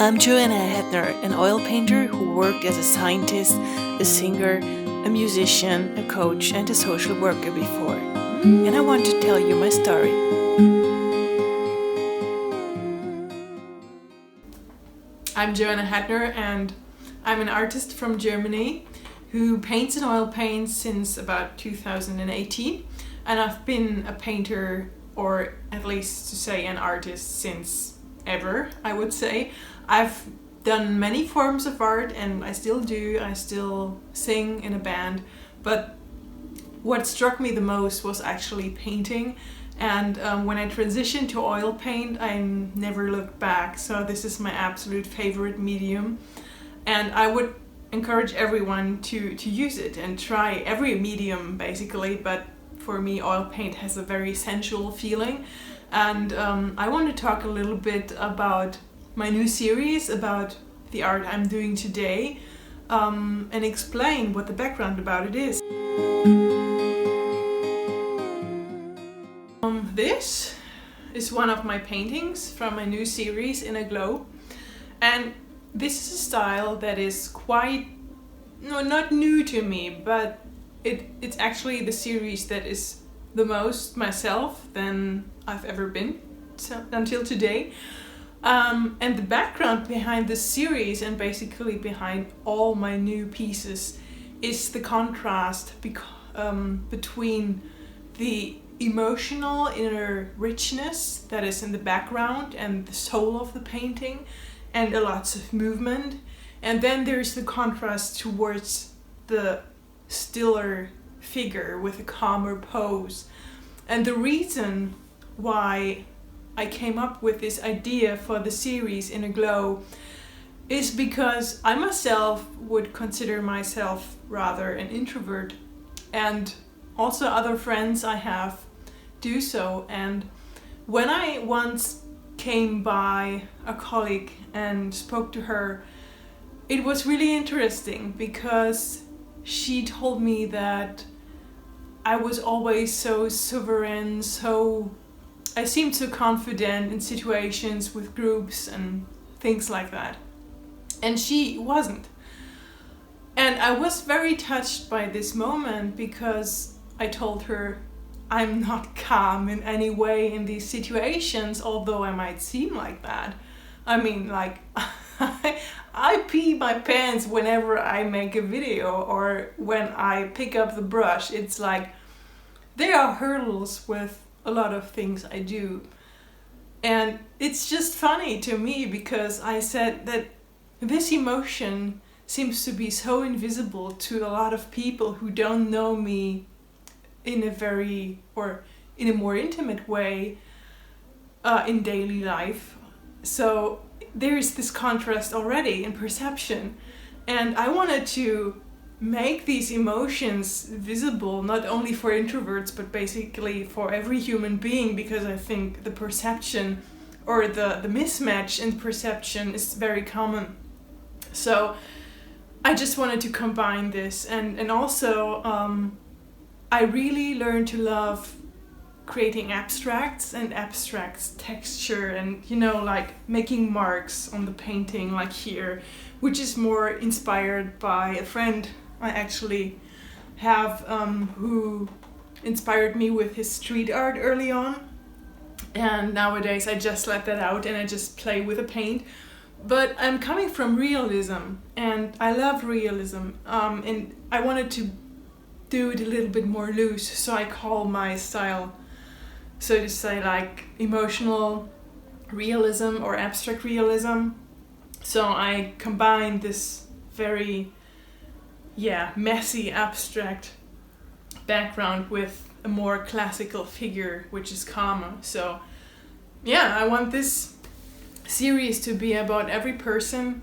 I'm Johanna, Hattner, an oil painter who worked as a scientist, a singer, a musician, a coach, and a social worker before. And I want to tell you my story. I'm Johanna Hattner, and I'm an artist from Germany who paints and oil paints since about 2018. And I've been a painter, or at least to say an artist, since ever, I would say. I've done many forms of art, and I still do. I still sing in a band. But what struck me the most was actually painting. And when I transitioned to oil paint, I never looked back. So this is my absolute favorite medium. And I would encourage everyone to use it and try every medium basically. But for me, oil paint has a very sensual feeling. And I want to talk a little bit about my new series, about the art I'm doing today, and explain what the background about it is. This is one of my paintings from my new series, In a Glow. And this is a style that is quite, not new to me, but it's actually the series that is the most myself than I've ever been until today. And the background behind this series, and basically behind all my new pieces, is the contrast between the emotional inner richness that is in the background and the soul of the painting, and lots of movement. And then there's the contrast towards the stiller figure with a calmer pose. And the reason why I came up with this idea for the series In a Glow is because I myself would consider myself rather an introvert, and also other friends I have do so. And when I once came by a colleague and spoke to her, it was really interesting because she told me that I was always so sovereign, I seemed so confident in situations with groups and things like that. And she wasn't. And I was very touched by this moment because I told her I'm not calm in any way in these situations, although I might seem like that. I mean, like, I pee my pants whenever I make a video or when I pick up the brush. It's like there are hurdles with a lot of things I do. And it's just funny to me because I said that this emotion seems to be so invisible to a lot of people who don't know me in a more intimate way in daily life. So there is this contrast already in perception, and I wanted to make these emotions visible not only for introverts but basically for every human being, because I think the perception or the mismatch in perception is very common. So I just wanted to combine this, and also I really learned to love creating abstracts and abstract texture, and like making marks on the painting like here, which is more inspired by a friend I actually have who inspired me with his street art early on. And nowadays I just let that out and I just play with the paint. But I'm coming from realism, and I love realism, and I wanted to do it a little bit more loose, so I call my style, so to say, like emotional realism or abstract realism. So I combine this very messy abstract background with a more classical figure, which is calmer. So I want this series to be about every person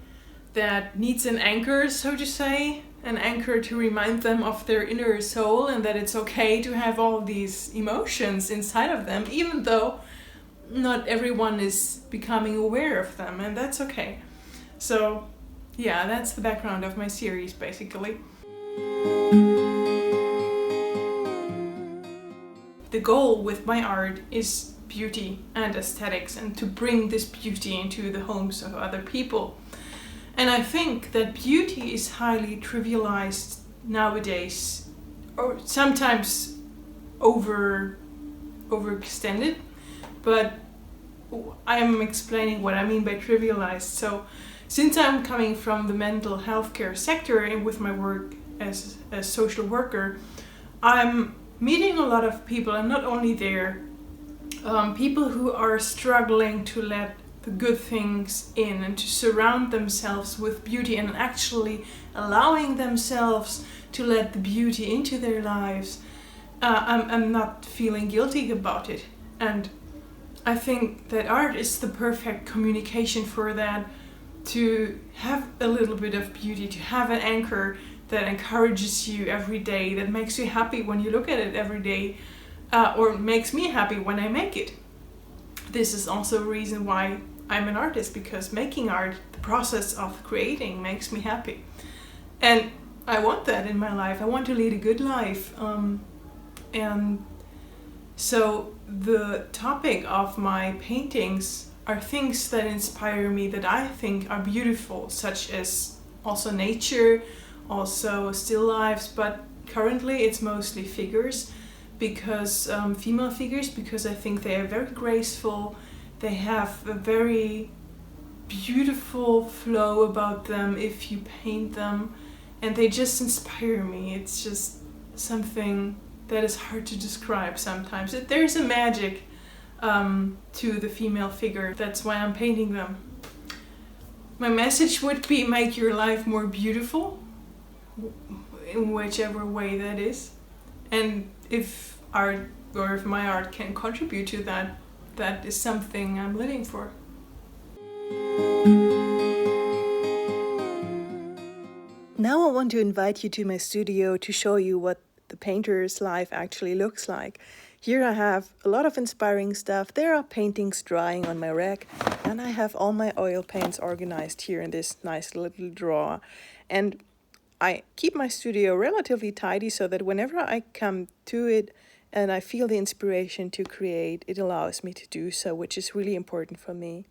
that needs an anchor, so to say, an anchor to remind them of their inner soul, and that it's okay to have all these emotions inside of them, even though not everyone is becoming aware of them, and that's okay. So that's the background of my series basically. The goal with my art is beauty and aesthetics and to bring this beauty into the homes of other people. And I think that beauty is highly trivialized nowadays, or sometimes overextended, but I'm explaining what I mean by trivialized. So since I'm coming from the mental health care sector and with my work as a social worker, I'm meeting a lot of people, and not only there, people who are struggling to let the good things in and to surround themselves with beauty and actually allowing themselves to let the beauty into their lives. I'm not feeling guilty about it. And I think that art is the perfect communication for that, to have a little bit of beauty, to have an anchor that encourages you every day, that makes you happy when you look at it every day, or makes me happy when I make it. This is also a reason why I'm an artist, because making art, the process of creating, makes me happy. And I want that in my life. I want to lead a good life. And so the topic of my paintings are things that inspire me, that I think are beautiful, such as also nature, also still lifes, but currently it's mostly figures, because female figures, because I think they are very graceful. They have a very beautiful flow about them if you paint them, and they just inspire me. It's just something that is hard to describe sometimes. There's a magic to the female figure. That's why I'm painting them. My message would be: make your life more beautiful, in whichever way that is. And if art, or if my art can contribute to that, that is something I'm living for. Now I want to invite you to my studio to show you what the painter's life actually looks like. Here I have a lot of inspiring stuff. There are paintings drying on my rack, and I have all my oil paints organized here in this nice little drawer. And I keep my studio relatively tidy so that whenever I come to it and I feel the inspiration to create, it allows me to do so, which is really important for me.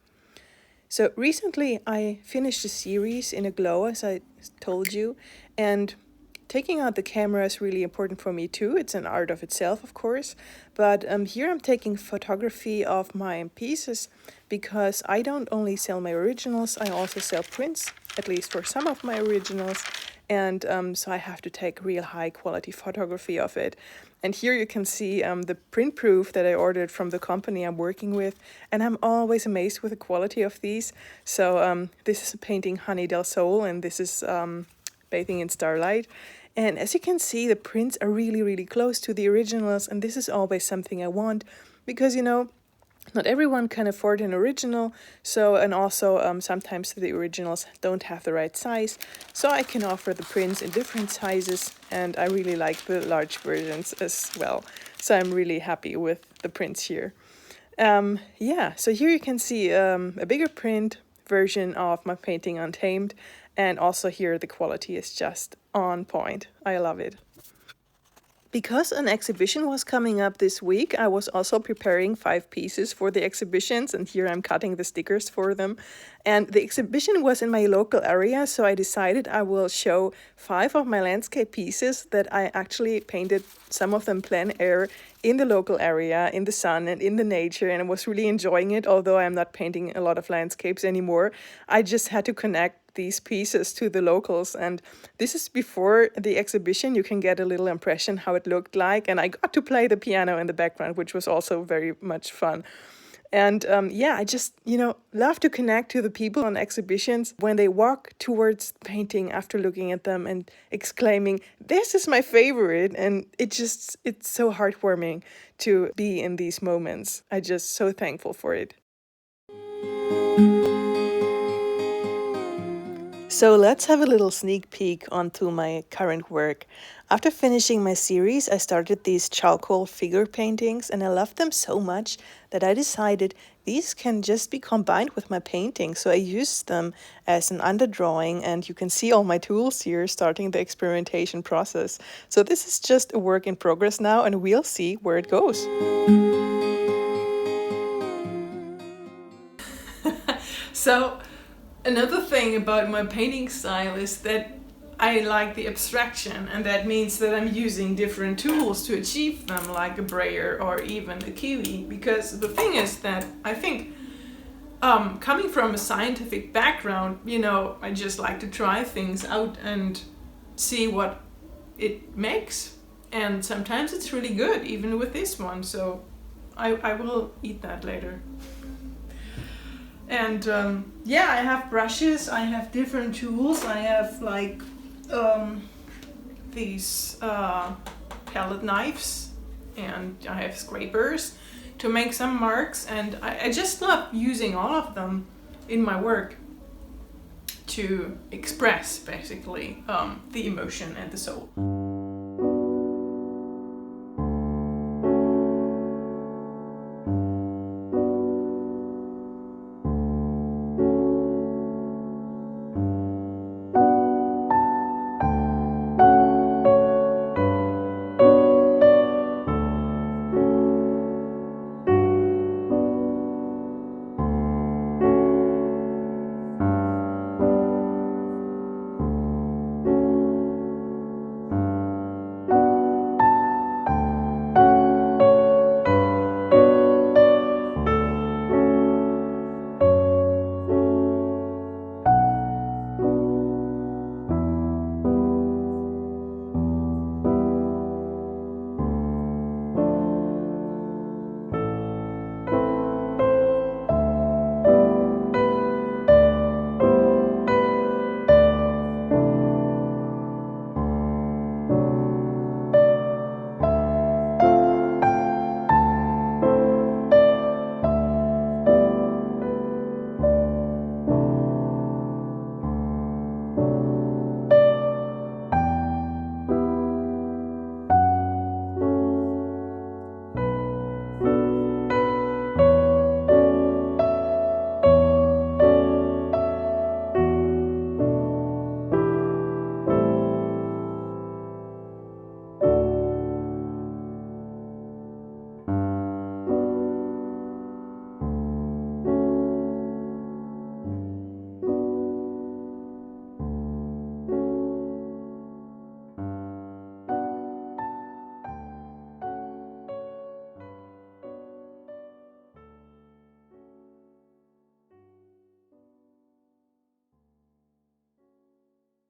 So recently I finished a series in a glow, as I told you, and taking out the camera is really important for me too. It's an art of itself, of course, but here I'm taking photography of my pieces, because I don't only sell my originals, I also sell prints, at least for some of my originals, and so I have to take real high quality photography of it. And here you can see the print proof that I ordered from the company I'm working with, and I'm always amazed with the quality of these. So this is a painting Honey del Sol, and this is Bathing in Starlight. And as you can see, the prints are really, really close to the originals, and this is always something I want, because, you know, not everyone can afford an original, so, and also sometimes the originals don't have the right size, so I can offer the prints in different sizes, and I really like the large versions as well, so I'm really happy with the prints here. Yeah, so here you can see a bigger print version of my painting Untamed, and also here the quality is just on point. I love it. Because an exhibition was coming up this week, I was also preparing 5 pieces for the exhibitions, and here I'm cutting the stickers for them. And the exhibition was in my local area, so I decided I will show 5 of my landscape pieces that I actually painted, some of them plein air, in the local area, in the sun and in the nature, and I was really enjoying it, although I'm not painting a lot of landscapes anymore. I just had to connect these pieces to the locals, and this is before the exhibition. You can get a little impression how it looked like, and I got to play the piano in the background, which was also very much fun. And yeah, I just, love to connect to the people on exhibitions when they walk towards the painting after looking at them and exclaiming, "This is my favorite." And it's so heartwarming to be in these moments. I'm just so thankful for it. So let's have a little sneak peek onto my current work. After finishing my series, I started these charcoal figure paintings, and I loved them so much that I decided these can just be combined with my painting. So I used them as an underdrawing, and you can see all my tools here starting the experimentation process. So this is just a work in progress now, and we'll see where it goes. So another thing about my painting style is that I like the abstraction, and that means that I'm using different tools to achieve them, like a brayer or even a kiwi. Because the thing is that I think, coming from a scientific background, I just like to try things out and see what it makes. And sometimes it's really good, even with this one. So I will eat that later. And I have brushes, I have different tools, I have like these palette knives, and I have scrapers to make some marks, and I just love using all of them in my work to express basically the emotion and the soul.